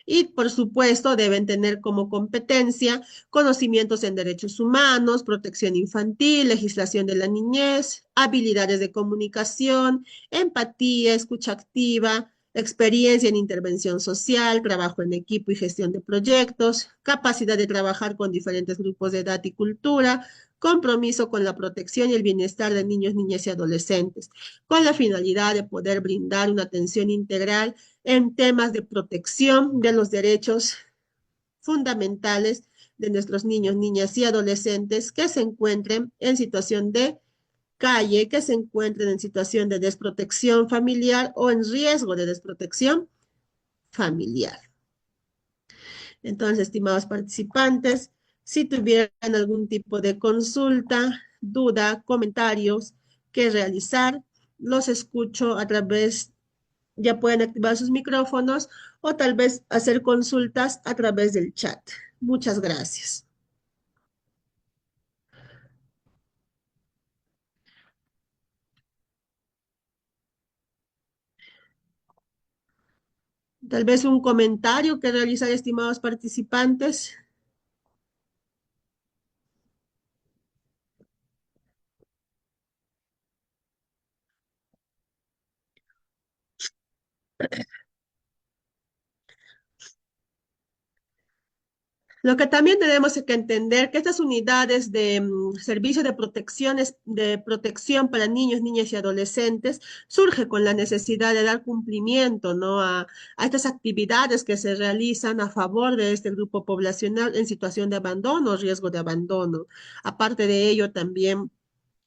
Speaker 1: Y, por supuesto, deben tener como competencia conocimientos en derechos humanos, protección infantil, legislación de la niñez, habilidades de comunicación, empatía, escucha activa, experiencia en intervención social, trabajo en equipo y gestión de proyectos, capacidad de trabajar con diferentes grupos de edad y cultura, compromiso con la protección y el bienestar de niños, niñas y adolescentes, con la finalidad de poder brindar una atención integral en temas de protección de los derechos fundamentales de nuestros niños, niñas y adolescentes que se encuentren en situación de calle, que se encuentren en situación de desprotección familiar o en riesgo de desprotección familiar. Entonces, estimados participantes, si tuvieran algún tipo de consulta, duda, comentarios que realizar, los escucho a través, ya pueden activar sus micrófonos o tal vez hacer consultas a través del chat. Muchas gracias. Tal vez un comentario que realizar, estimados participantes. Lo que también tenemos que entender que estas unidades de servicio de protección para niños, niñas y adolescentes surge con la necesidad de dar cumplimiento, ¿no? A estas actividades que se realizan a favor de este grupo poblacional en situación de abandono o riesgo de abandono. Aparte de ello, también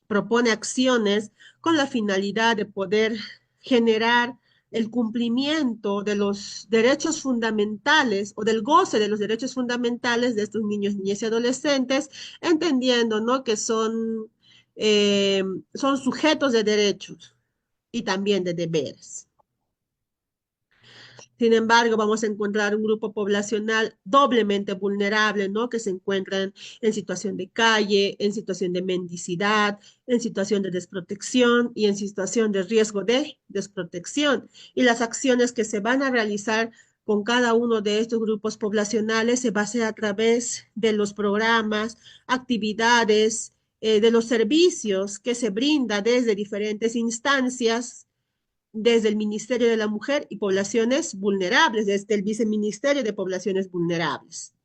Speaker 1: propone acciones con la finalidad de poder generar el cumplimiento de los derechos fundamentales o del goce de los derechos fundamentales de estos niños, niñas y adolescentes, entendiendo, ¿no? que son sujetos de derechos y también de deberes. Sin embargo, vamos a encontrar un grupo poblacional doblemente vulnerable, ¿no? Que se encuentran en situación de calle, en situación de mendicidad, en situación de desprotección y en situación de riesgo de desprotección. Y las acciones que se van a realizar con cada uno de estos grupos poblacionales se va a hacer a través de los programas, actividades, de los servicios que se brinda desde diferentes instancias desde el Ministerio de la Mujer y Poblaciones Vulnerables, desde el Viceministerio de Poblaciones Vulnerables.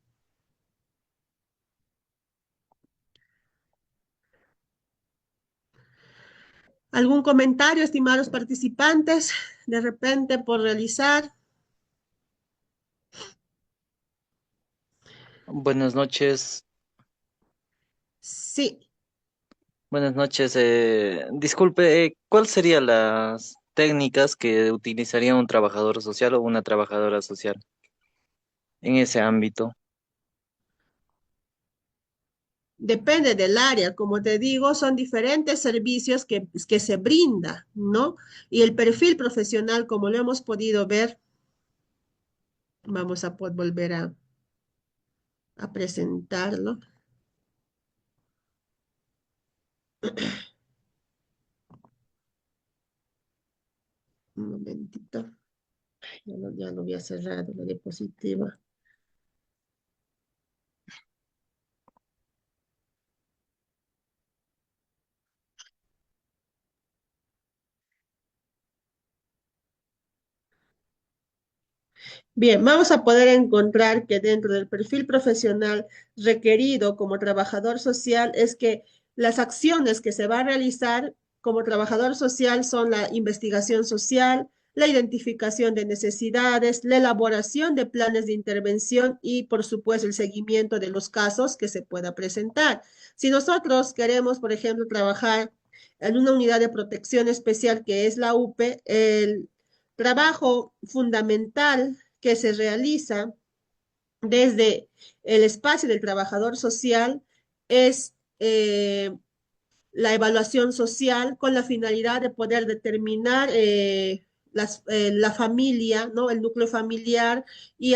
Speaker 1: ¿Algún comentario, estimados participantes, de repente por realizar?
Speaker 3: Buenas noches,
Speaker 1: Sí.
Speaker 3: buenas noches. Disculpe, ¿cuáles serían las técnicas que utilizaría un trabajador social o una trabajadora social en ese ámbito?
Speaker 1: Depende del área, como te digo, son diferentes servicios que se brinda, ¿no? Y el perfil profesional, como lo hemos podido ver, vamos a volver a presentarlo. Un momentito, ya lo había cerrado la diapositiva. Bien, vamos a poder encontrar que dentro del perfil profesional requerido como trabajador social es que las acciones que se va a realizar como trabajador social son la investigación social, la identificación de necesidades, la elaboración de planes de intervención y, por supuesto, el seguimiento de los casos que se pueda presentar. Si nosotros queremos, por ejemplo, trabajar en una unidad de protección especial que es la UPE, el trabajo fundamental que se realiza desde el espacio del trabajador social es la evaluación social con la finalidad de poder determinar la familia, ¿no? El núcleo familiar y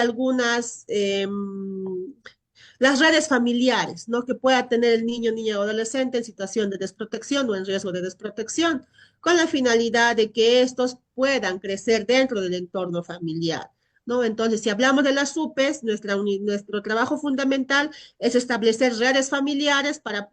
Speaker 1: las redes familiares, ¿no? Que pueda tener el niño, niña o adolescente en situación de desprotección o en riesgo de desprotección, con la finalidad de que estos puedan crecer dentro del entorno familiar. ¿No? Entonces, si hablamos de las UPEs, nuestro trabajo fundamental es establecer redes familiares para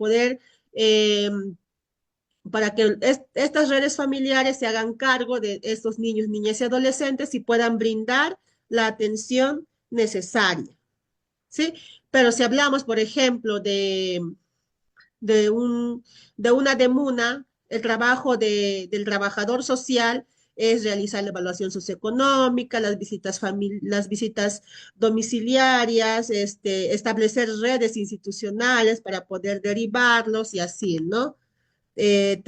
Speaker 1: que estas redes familiares se hagan cargo de estos niños, niñas y adolescentes y puedan brindar la atención necesaria. ¿Sí? Pero si hablamos, por ejemplo, de, un, de una demuna, el trabajo del trabajador social es realizar la evaluación socioeconómica, las visitas domiciliarias, establecer redes institucionales para poder derivarlos y así, ¿no? Se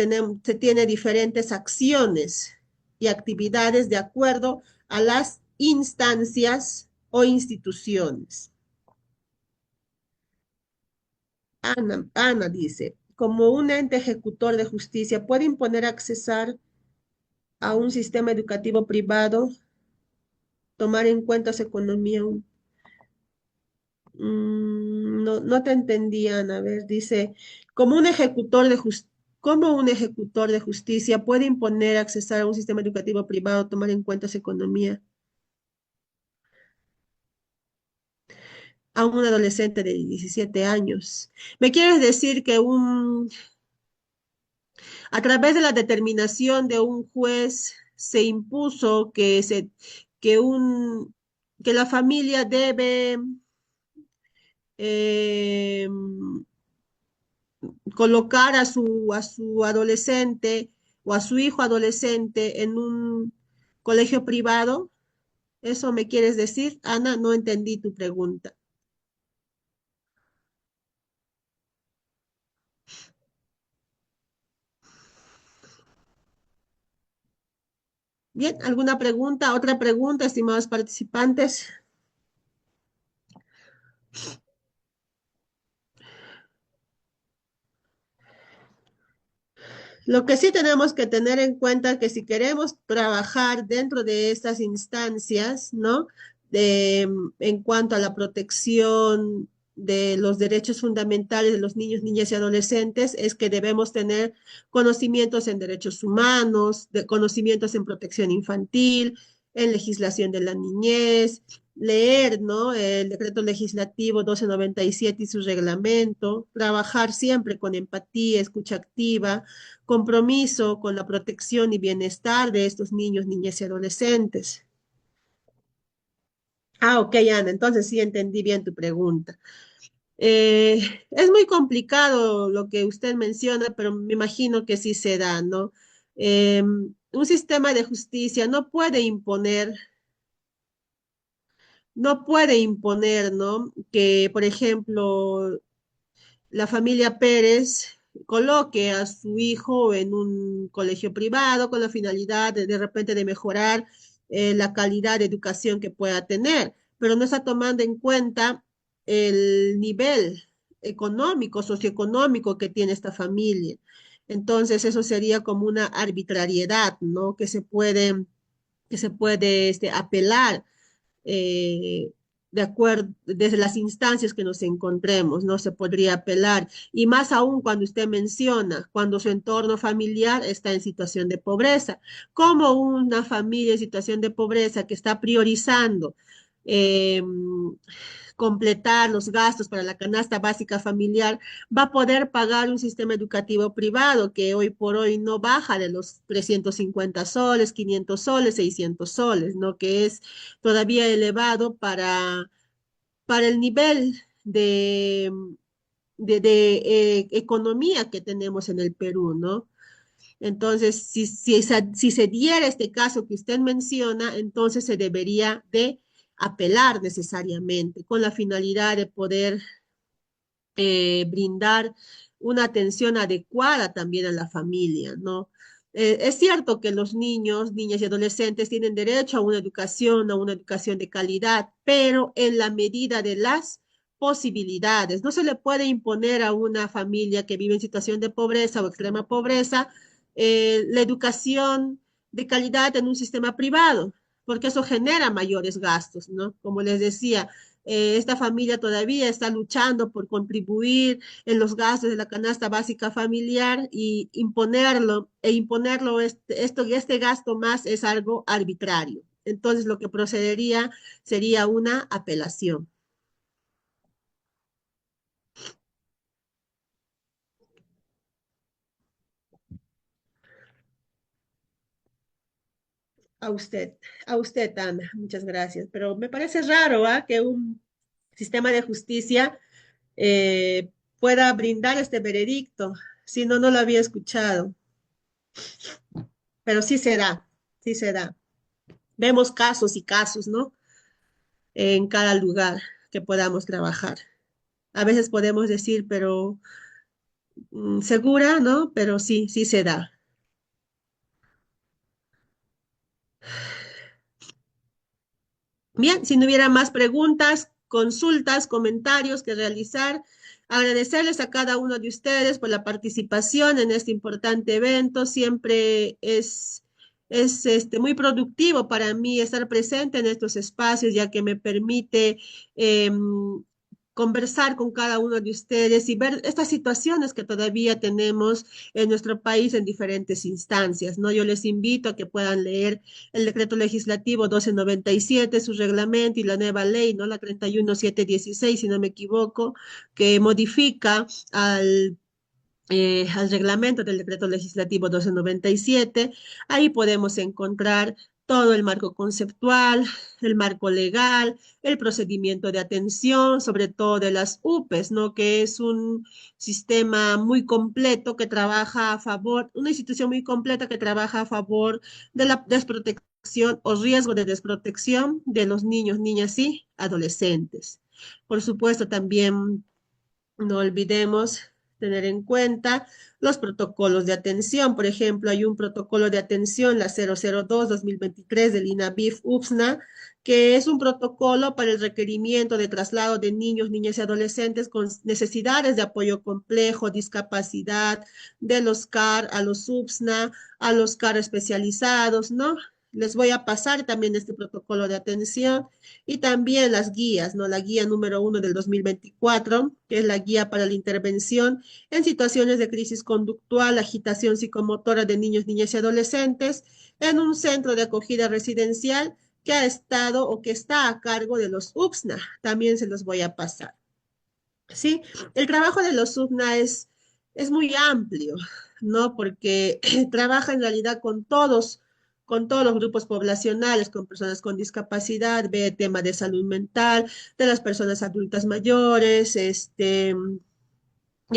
Speaker 1: tiene diferentes acciones y actividades de acuerdo a las instancias o instituciones. Ana dice, como un ente ejecutor de justicia, puede imponer accesar a un sistema educativo privado, tomar en cuenta su economía. No, no te entendí, Ana. A ver, dice, como un ejecutor de justicia. ¿Cómo un ejecutor de justicia puede imponer accesar a un sistema educativo privado, tomar en cuenta su economía a un adolescente de 17 años? ¿Me quieres decir que a través de la determinación de un juez se impuso que, que la familia debe eh, colocar a su adolescente o a su hijo adolescente en un colegio privado. ¿Eso me quieres decir, Ana? No entendí tu pregunta. Bien, ¿alguna pregunta? ¿Otra pregunta, estimados participantes? Lo que sí tenemos que tener en cuenta que si queremos trabajar dentro de estas instancias, ¿no? En cuanto a la protección de los derechos fundamentales de los niños, niñas y adolescentes, es que debemos tener conocimientos en derechos humanos, de conocimientos en protección infantil, en legislación de la niñez, leer, ¿no? El decreto legislativo 1297 y su reglamento, trabajar siempre con empatía, escucha activa, compromiso con la protección y bienestar de estos niños, niñas y adolescentes. Ah, ok, Ana, entonces sí entendí bien tu pregunta. Eh, es muy complicado lo que usted menciona, pero me imagino que sí se da, ¿no? Un sistema de justicia no puede imponer, ¿no? Que, por ejemplo, la familia Pérez coloque a su hijo en un colegio privado con la finalidad de repente de mejorar la calidad de educación que pueda tener, pero no está tomando en cuenta el nivel económico, socioeconómico que tiene esta familia. Entonces, eso sería como una arbitrariedad, ¿no? Que se puede apelar de acuerdo, desde las instancias que nos encontremos, no se podría apelar. Y más aún cuando usted menciona, cuando su entorno familiar está en situación de pobreza, como una familia en situación de pobreza que está priorizando eh, completar los gastos para la canasta básica familiar, va a poder pagar un sistema educativo privado que hoy por hoy no baja de los 350 soles, 500 soles, 600 soles, ¿no? Que es todavía elevado para el nivel de economía que tenemos en el Perú, ¿no? Entonces, si se diera este caso que usted menciona, entonces se debería de apelar necesariamente con la finalidad de poder brindar una atención adecuada también a la familia, ¿no? Es cierto que los niños, niñas y adolescentes tienen derecho a una educación de calidad, pero en la medida de las posibilidades. No se le puede imponer a una familia que vive en situación de pobreza o extrema pobreza la educación de calidad en un sistema privado, porque eso genera mayores gastos, ¿no? Como les decía, esta familia todavía está luchando por contribuir en los gastos de la canasta básica familiar y imponerlo este gasto más es algo arbitrario. Entonces, lo que procedería sería una apelación. A usted, a usted, Ana, muchas gracias. Pero me parece raro, ¿ah? Que un sistema de justicia eh, pueda brindar este veredicto. Si no, no lo había escuchado. Pero sí se da, sí se da. Vemos casos y casos, ¿no? En cada lugar que podamos trabajar. A veces podemos decir, pero segura, ¿no? Pero sí, sí se da. Bien, si no hubiera más preguntas, consultas, comentarios que realizar, agradecerles a cada uno de ustedes por la participación en este importante evento. Siempre es muy productivo para mí estar presente en estos espacios, ya que me permite conversar con cada uno de ustedes y ver estas situaciones que todavía tenemos en nuestro país en diferentes instancias, ¿no? Yo les invito a que puedan leer el decreto legislativo 1297, su reglamento y la nueva ley, ¿no? La 31716, si no me equivoco, que modifica al reglamento del decreto legislativo 1297. Ahí podemos encontrar todo el marco conceptual, el marco legal, el procedimiento de atención, sobre todo de las UPEs, ¿no? Que es un sistema muy completo que trabaja a favor, una institución muy completa que trabaja a favor de la desprotección o riesgo de desprotección de los niños, niñas y adolescentes. Por supuesto, también no olvidemos tener en cuenta los protocolos de atención. Por ejemplo, hay un protocolo de atención, la 002-2023 del INAVIF-UPSNA, que es un protocolo para el requerimiento de traslado de niños, niñas y adolescentes con necesidades de apoyo complejo, discapacidad, de los CAR a los UPSNA, a los CAR especializados, ¿no? Les voy a pasar también este protocolo de atención y también las guías, ¿no? La guía número 1 del 2024, que es la guía para la intervención en situaciones de crisis conductual, agitación psicomotora de niños, niñas y adolescentes en un centro de acogida residencial que ha estado o que está a cargo de los UPSNA. También se los voy a pasar. ¿Sí? El trabajo de los UPSNA es muy amplio, ¿no? Porque trabaja en realidad con todos los grupos poblacionales, con personas con discapacidad, ve tema de salud mental, de las personas adultas mayores, y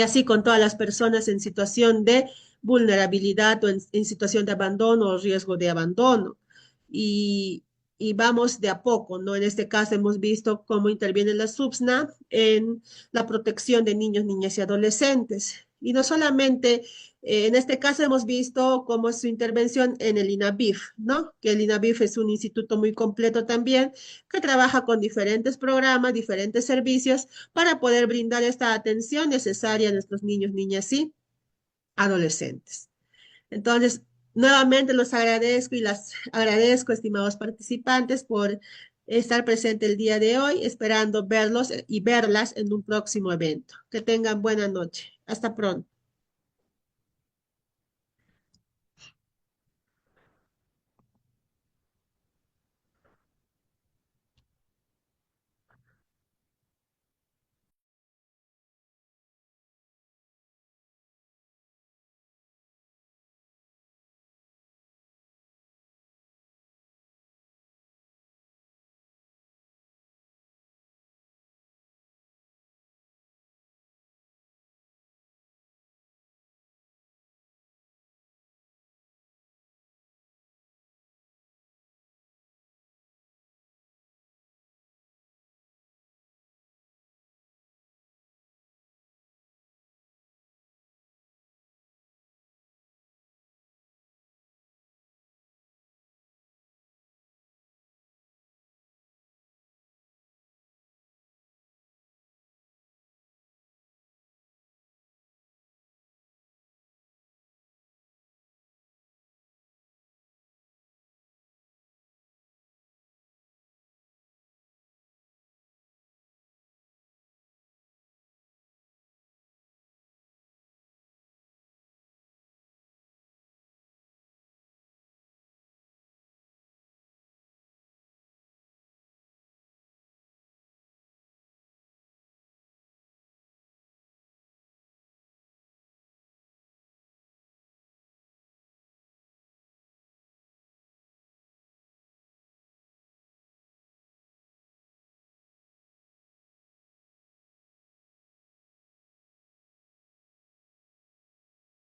Speaker 1: así con todas las personas en situación de vulnerabilidad o en situación de abandono o riesgo de abandono. Y, y vamos de a poco, ¿no? En este caso hemos visto cómo interviene la SUBSNA en la protección de niños, niñas y adolescentes. Y no solamente, en este caso hemos visto cómo es su intervención en el INAVIF, ¿no? Que el INAVIF es un instituto muy completo también, que trabaja con diferentes programas, diferentes servicios para poder brindar esta atención necesaria a nuestros niños, niñas y adolescentes. Entonces, nuevamente los agradezco y las agradezco, estimados participantes, por estar presente el día de hoy, esperando verlos y verlas en un próximo evento. Que tengan buena noche. Hasta pronto.